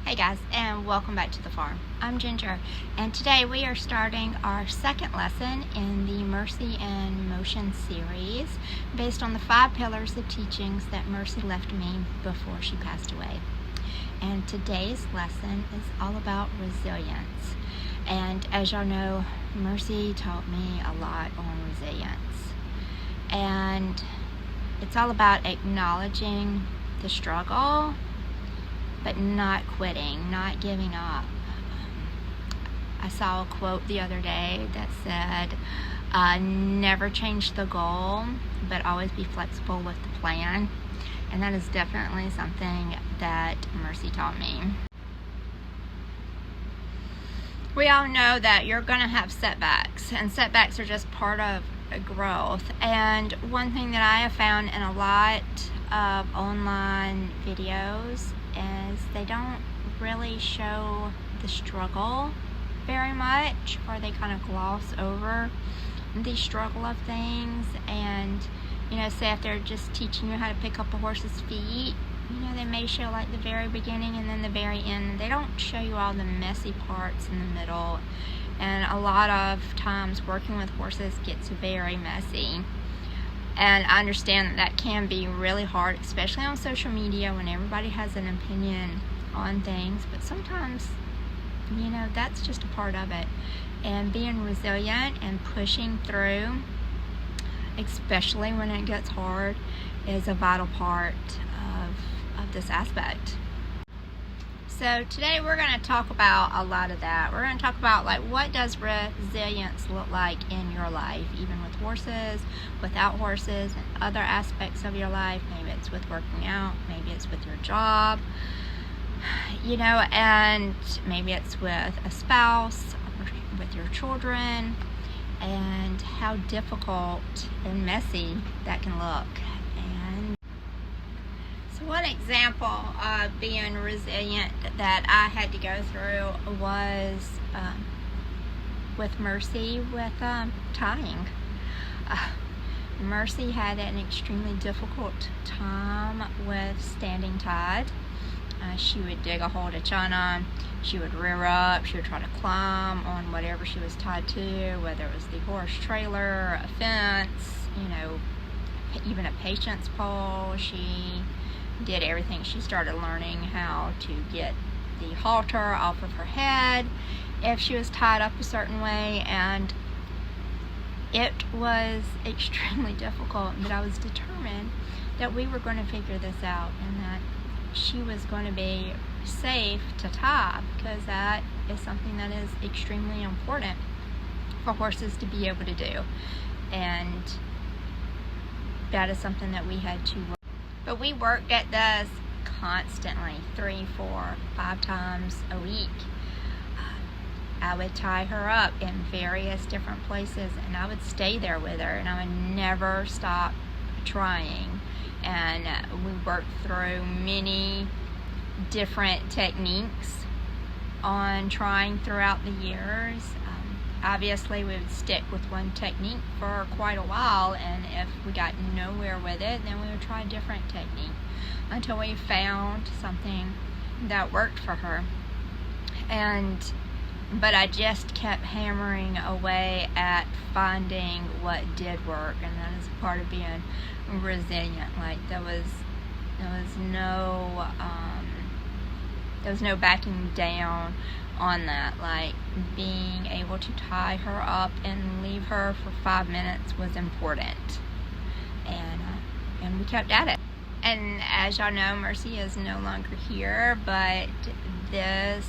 Hey guys, and welcome back to the farm. I'm Ginger, and today we are starting our second lesson in the Mercy in Motion series based on the 5 pillars of teachings that Mercy left me before she passed away. And today's lesson is all about resilience. And as y'all know, Mercy taught me a lot on resilience. And it's all about acknowledging the struggle, but not quitting, not giving up. I saw a quote the other day that said, never change the goal, but always be flexible with the plan. And that is definitely something that Mercy taught me. We all know that you're going to have setbacks, and setbacks are just part of growth. And one thing that I have found in a lot of online videos is they don't really show the struggle very much, or they kind of gloss over the struggle of things. And say if they're just teaching you how to pick up a horse's feet, they may show like the very beginning and then the very end. They don't show you all the messy parts in the middle, and a lot of times working with horses gets very messy. And I understand that can be really hard, especially on social media when everybody has an opinion on things. But sometimes, that's just a part of it. And being resilient and pushing through, especially when it gets hard, is a vital part of this aspect. So today we're going to talk about a lot of that. We're going to talk about what does resilience look like in your life, even with horses, without horses, and other aspects of your life. Maybe it's with working out, maybe it's with your job, and maybe it's with a spouse, or with your children, and how difficult and messy that can look. So one example of being resilient that I had to go through was with Mercy with tying. Mercy had an extremely difficult time with standing tied. She would dig a hole to china, she would rear up, she would try to climb on whatever she was tied to, whether it was the horse trailer, a fence, even a patience pole. She did everything. She started learning how to get the halter off of her head if she was tied up a certain way, and it was extremely difficult, but I was determined that we were going to figure this out and that she was going to be safe to tie, because that is something that is extremely important for horses to be able to do, and that is something that we had to work. But we worked at this constantly, 3, 4, 5 times a week. I would tie her up in various different places, and I would stay there with her, and I would never stop trying. And we worked through many different techniques on trying throughout the years. Obviously, we would stick with one technique for quite a while, and if we got nowhere with it, then we would try a different technique until we found something that worked for her. But I just kept hammering away at finding what did work, and that is part of being resilient. There was no backing down on that. Being able to tie her up and leave her for 5 minutes was important, and we kept at it. And as y'all know, Mercy is no longer here, but this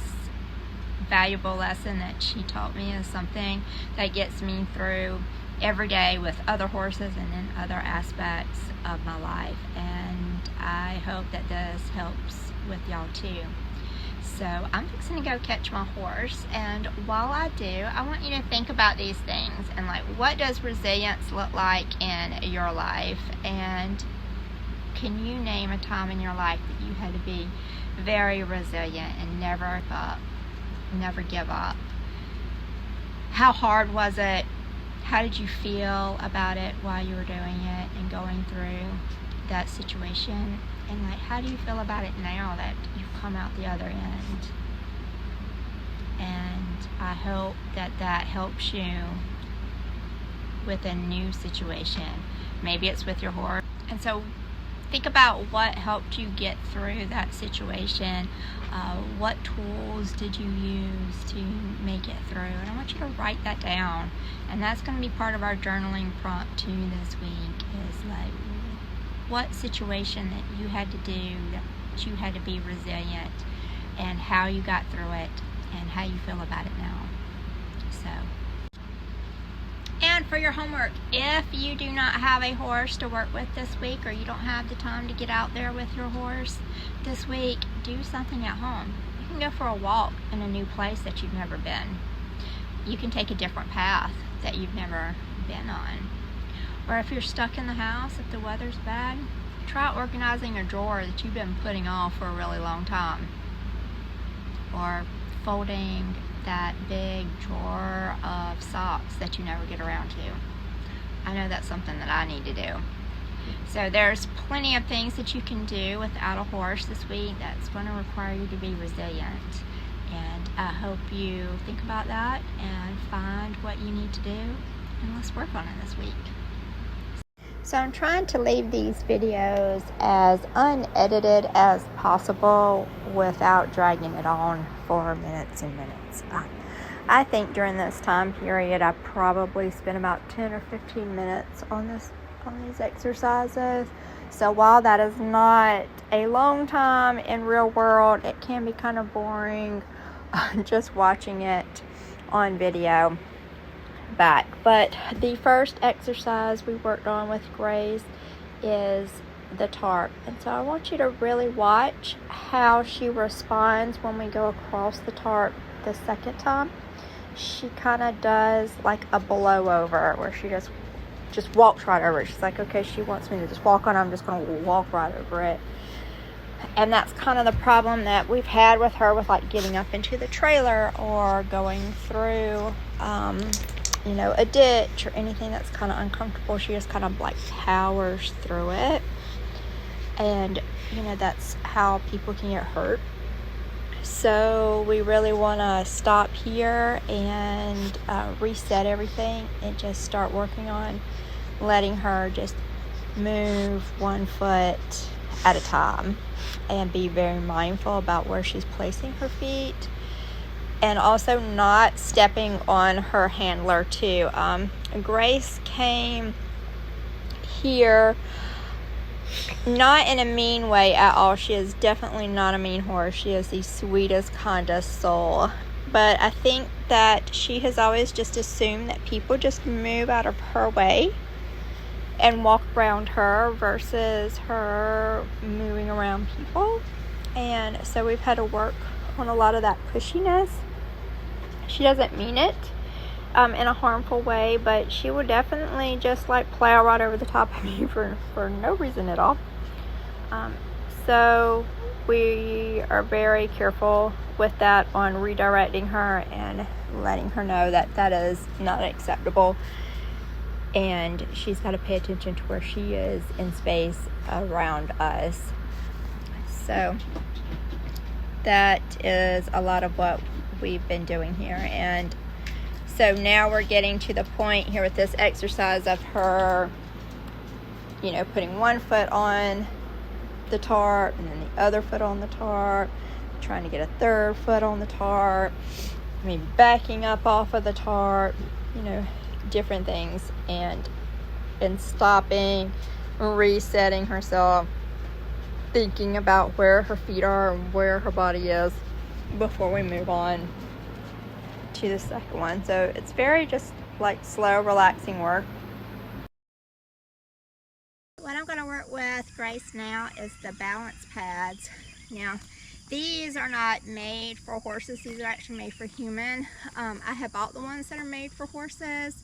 valuable lesson that she taught me is something that gets me through every day with other horses and in other aspects of my life, and I hope that this helps with y'all too. So I'm fixing to go catch my horse, and while I do, I want you to think about these things and what does resilience look like in your life, and can you name a time in your life that you had to be very resilient and never give up? How hard was it? How did you feel about it while you were doing it and going through that situation? And how do you feel about it now that you've come out the other end. And I hope that that helps you with a new situation. Maybe it's with your horse. And so think about what helped you get through that situation. What tools did you use to make it through? And I want you to write that down. And that's going to be part of our journaling prompt too this week, is like what situation that you had to do, that you had to be resilient, and how you got through it, and how you feel about it now. So, and for your homework, if you do not have a horse to work with this week, or you don't have the time to get out there with your horse this week, do something at home. You can go for a walk in a new place that you've never been. You can take a different path that you've never been on. Or if you're stuck in the house, if the weather's bad, try organizing a drawer that you've been putting off for a really long time. Or folding that big drawer of socks that you never get around to. I know that's something that I need to do. So there's plenty of things that you can do without a horse this week that's going to require you to be resilient. And I hope you think about that and find what you need to do, and let's work on it this week. So I'm trying to leave these videos as unedited as possible without dragging it on for minutes and minutes. I think during this time period I probably spent about 10 or 15 minutes on these exercises. So while that is not a long time in real world, it can be kind of boring just watching it on video back. But the first exercise we worked on with Grace is the tarp, and so I want you to really watch how she responds when we go across the tarp the second time. She kind of does like a blow over where she just walks right over it. She's like, okay, she wants me to just walk on, I'm just going to walk right over it. And that's kind of the problem that we've had with her, with like getting up into the trailer or going through a ditch or anything that's kind of uncomfortable. She just kind of like powers through it, and that's how people can get hurt. So we really want to stop here and reset everything and just start working on letting her just move one foot at a time and be very mindful about where she's placing her feet, and also not stepping on her handler too. Grace came here not in a mean way at all. She is definitely not a mean horse. She is the sweetest, kindest soul. But I think that she has always just assumed that people just move out of her way and walk around her versus her moving around people. And so we've had to work on a lot of that pushiness. She doesn't mean it in a harmful way, but she would definitely just like plow right over the top of me for no reason at all. So we are very careful with that on redirecting her and letting her know that that is not acceptable, and she's got to pay attention to where she is in space around us. So that is a lot of what we've been doing here. And so now we're getting to the point here with this exercise of her, putting one foot on the tarp and then the other foot on the tarp, trying to get a third foot on the tarp, maybe backing up off of the tarp, different things, and stopping, resetting herself, thinking about where her feet are and where her body is before we move on to the second one. So it's very just like slow, relaxing work. What I'm going to work with Grace now is the balance pads. Now, these are not made for horses. These are actually made for human. I have bought the ones that are made for horses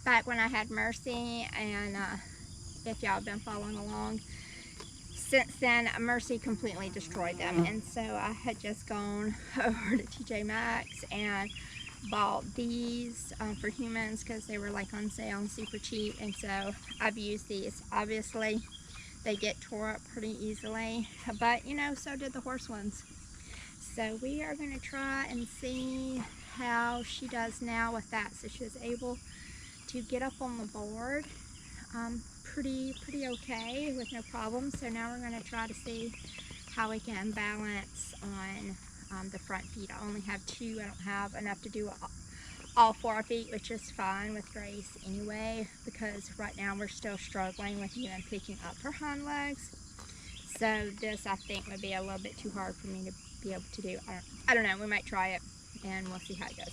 back when I had Mercy, and if y'all have been following along, since then Mercy completely destroyed them, and so I had just gone over to TJ Maxx and bought these for humans because they were like on sale and super cheap, and so I've used these. Obviously they get tore up pretty easily, but so did the horse ones. So we are going to try and see how she does now with that. So she was able to get up on the board pretty okay with no problem. So now we're going to try to see how we can balance on the front feet. I only have 2. I don't have enough to do all 4 feet, which is fine with Grace anyway, because right now we're still struggling with even picking up her hind legs. So this, I think, would be a little bit too hard for me to be able to do. I don't know. We might try it and we'll see how it goes.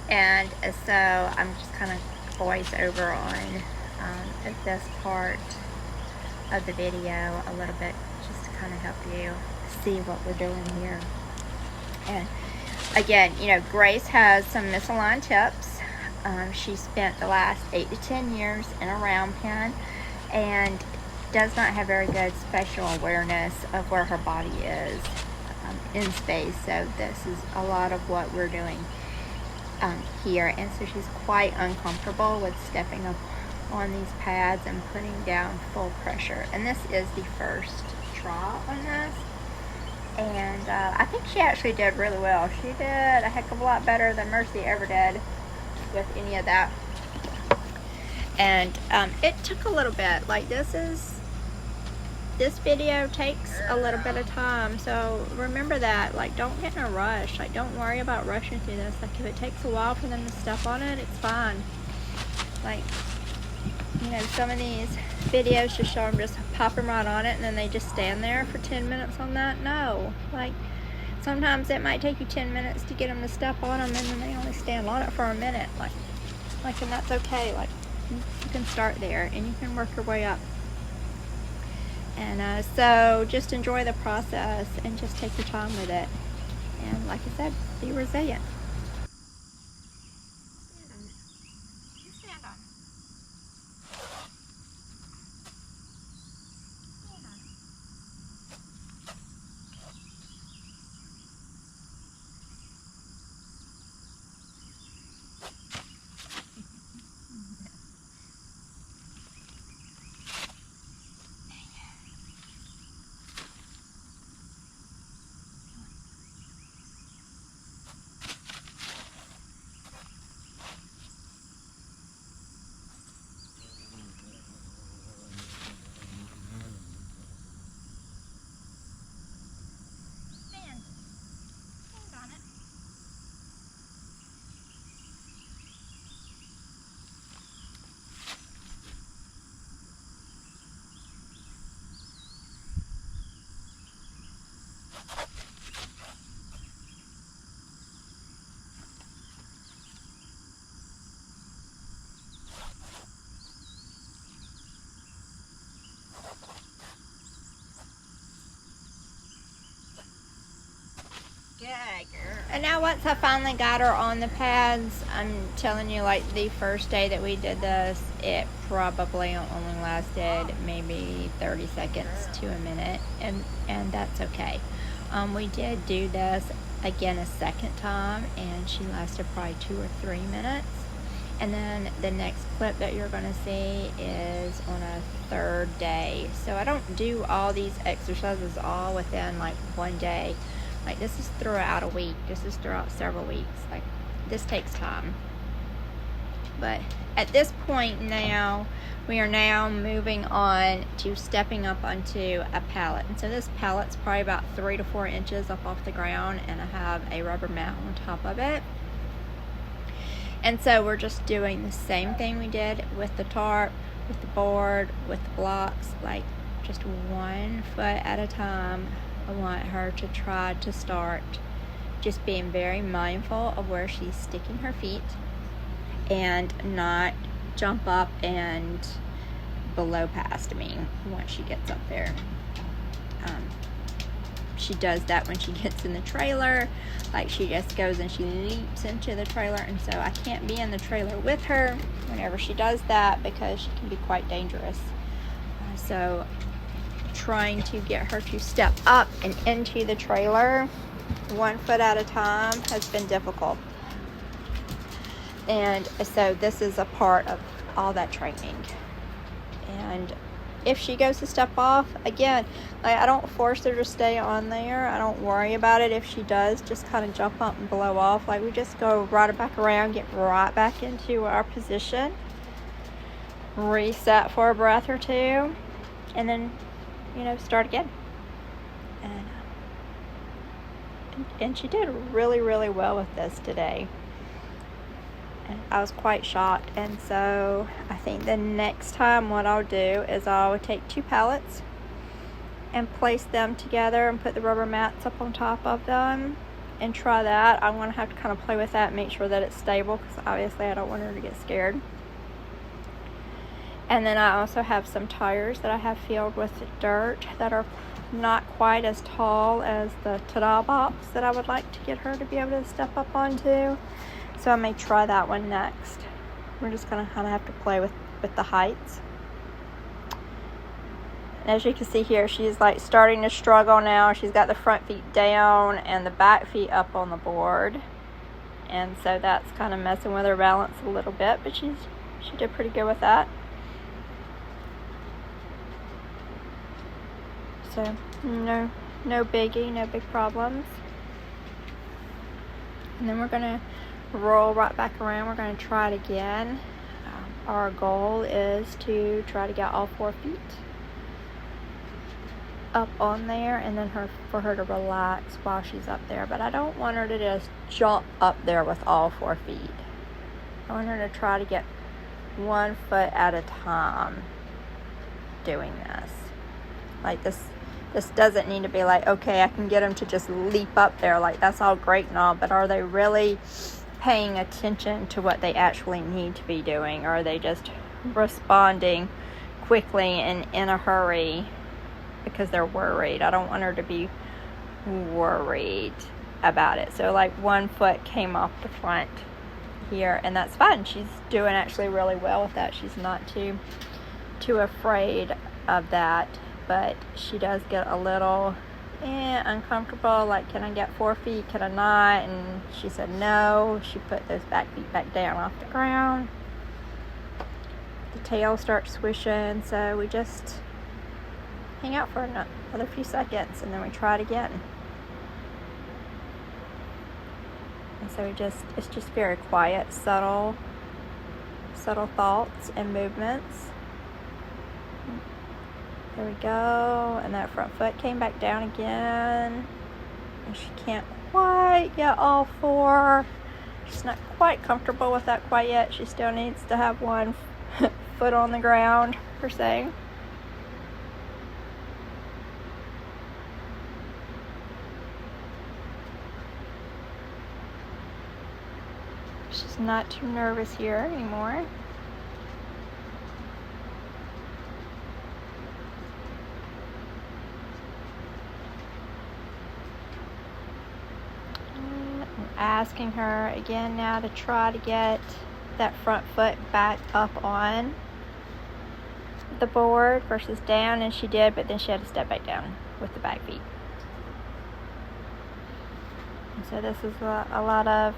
And so I'm just kind of voice over on this part of the video a little bit, just to kind of help you see what we're doing here. And again, you know, Grace has some misaligned hips. She spent the last 8 to 10 years in a round pen and does not have very good spatial awareness of where her body is in space. So this is a lot of what we're doing here, and so she's quite uncomfortable with stepping up on these pads and putting down full pressure. And this is the first try on this, and I think she actually did really well. She did a heck of a lot better than Mercy ever did with any of that. And it took a little bit. Like this video takes a little bit of time, so remember that. Like, don't get in a rush. Like, don't worry about rushing through this. Like, if it takes a while for them to step on it, it's fine. Like, you know, some of these videos just show them just pop them right on it and then they just stand there for 10 minutes on that. No, like, sometimes it might take you 10 minutes to get them to step on them, and then they only stand on it for a minute. Like, and that's okay. Like, you can start there and you can work your way up. And so just enjoy the process and just take your time with it. And like I said, be resilient. Stand on it. You stand on it. Stand on it. And now once I finally got her on the pads, I'm telling you, like, the first day that we did this, it probably only lasted maybe 30 seconds to a minute, and that's okay. We did do this again a second time, and she lasted probably 2 or 3 minutes. And then the next clip that you're going to see is on a 3rd day. So I don't do all these exercises all within like one day. Like, this is throughout a week. This is throughout several weeks. Like, this takes time. But at this point now, we are now moving on to stepping up onto a pallet. And so this pallet's probably about 3 to 4 inches up off the ground, and I have a rubber mat on top of it. And so we're just doing the same thing we did with the tarp, with the board, with the blocks, like just 1 foot at a time. I want her to try to start just being very mindful of where she's sticking her feet and not jump up and below past me once she gets up there. She does that when she gets in the trailer. Like, she just goes and she leaps into the trailer, and so I can't be in the trailer with her whenever she does that because she can be quite dangerous. So trying to get her to step up and into the trailer 1 foot at a time has been difficult. And so this is a part of all that training. And if she goes to step off, again, like, I don't force her to stay on there. I don't worry about it. If she does just kind of jump up and blow off, like, we just go right her back around, get right back into our position, reset for a breath or two, and then, start again. And she did really, really well with this today. And I was quite shocked. And so I think the next time what I'll do is I'll take 2 pallets and place them together and put the rubber mats up on top of them and try that. I'm going to have to kind of play with that and make sure that it's stable, because obviously I don't want her to get scared. And then I also have some tires that I have filled with dirt that are not quite as tall as the ta-da box that I would like to get her to be able to step up onto. So I may try that one next. We're just going to kind of have to play with the heights. And as you can see here, she's like starting to struggle now. She's got the front feet down and the back feet up on the board. And so that's kind of messing with her balance a little bit, but she did pretty good with that. So no biggie, no big problems. And then we're going to roll right back around. We're going to try it again. Our goal is to try to get all 4 feet up on there, and then for her to relax while she's up there. But I don't want her to just jump up there with all 4 feet. I want her to try to get 1 foot at a time doing this. Like this doesn't need to be like, okay, I can get them to just leap up there. Like, that's all great and all, but are they really paying attention to what they actually need to be doing? Or are they just responding quickly and in a hurry because they're worried? I don't want her to be worried about it. So like 1 foot came off the front here, and that's fine. She's doing actually really well with that. She's not too afraid of that. But she does get a little uncomfortable, like, can I get 4 feet, can I not? And she said no. She put those back feet back down off the ground. The tail starts swishing, so we just hang out for another few seconds, and then we try it again. And so it's just very quiet, subtle thoughts and movements. There we go. And that front foot came back down again. And she can't quite get all 4. She's not quite comfortable with that quite yet. She still needs to have 1 foot on the ground, per se. She's not too nervous here anymore. Asking her again now to try to get that front foot back up on the board versus down, and she did, but then she had to step back down with the back feet. And so this is a lot of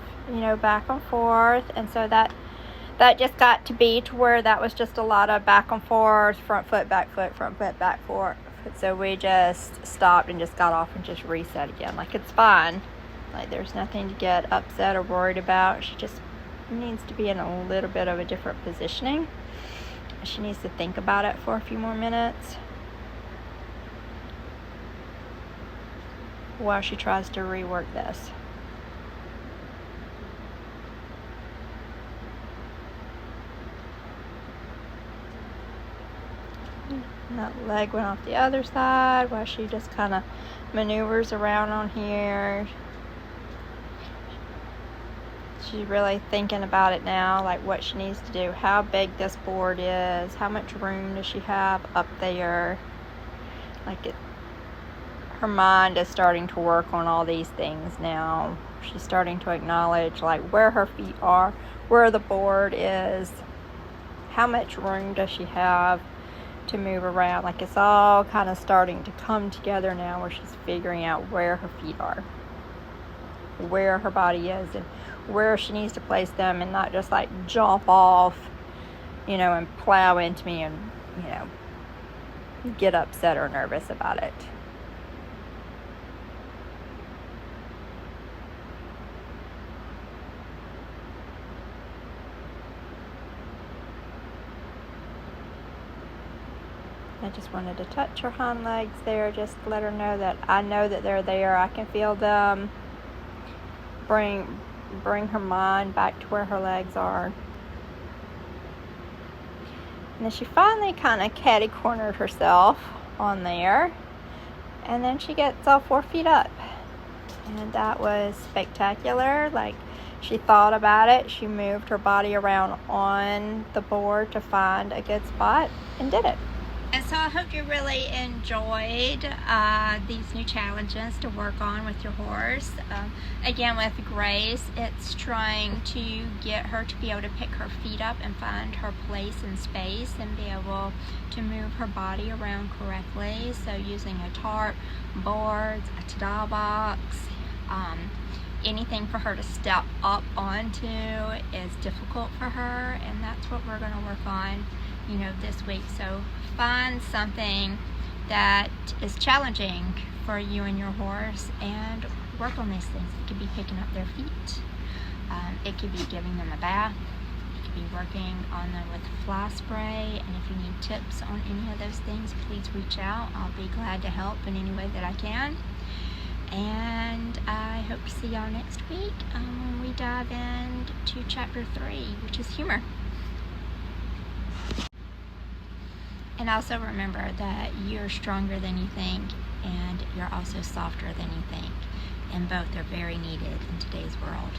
back and forth, and so that just got to be to where that was just a lot of back and forth, front foot, front foot, back forth. So we just stopped and just got off and just reset again. Like, it's fine. Like, there's nothing to get upset or worried about. She just needs to be in a little bit of a different positioning. She needs to think about it for a few more minutes while she tries to rework this. And that leg went off the other side while she just kind of maneuvers around on here. She's really thinking about it now, like what she needs to do, how big this board is, how much room does she have up there. Like, her mind is starting to work on all these things now. She's starting to acknowledge like where her feet are, where the board is, how much room does she have to move around. Like, it's all kind of starting to come together now, where she's figuring out where her feet are, where her body is, and where she needs to place them and not just like jump off, you know, and plow into me and, you know, get upset or nervous about it. I just wanted to touch her hind legs there, just to let her know that I know that they're there. I can feel them. Bring her mind back to where her legs are. And then she finally kind of catty-cornered herself on there. And then she gets all 4 feet up. And that was spectacular. Like, she thought about it. She moved her body around on the board to find a good spot and did it. And so I hope you really enjoyed these new challenges to work on with your horse. Again, with Grace, it's trying to get her to be able to pick her feet up and find her place in space and be able to move her body around correctly. So using a tarp, boards, a tie box, anything for her to step up onto is difficult for her, and that's what we're going to work on, you know, this week. So find something that is challenging for you and your horse and work on these things. It could be picking up their feet. It could be giving them a bath. It could be working on them with fly spray. And if you need tips on any of those things, please reach out. I'll be glad to help in any way that I can. And I hope to see y'all next week when we dive into chapter 3, which is humor. And also remember that you're stronger than you think, and you're also softer than you think. And both are very needed in today's world.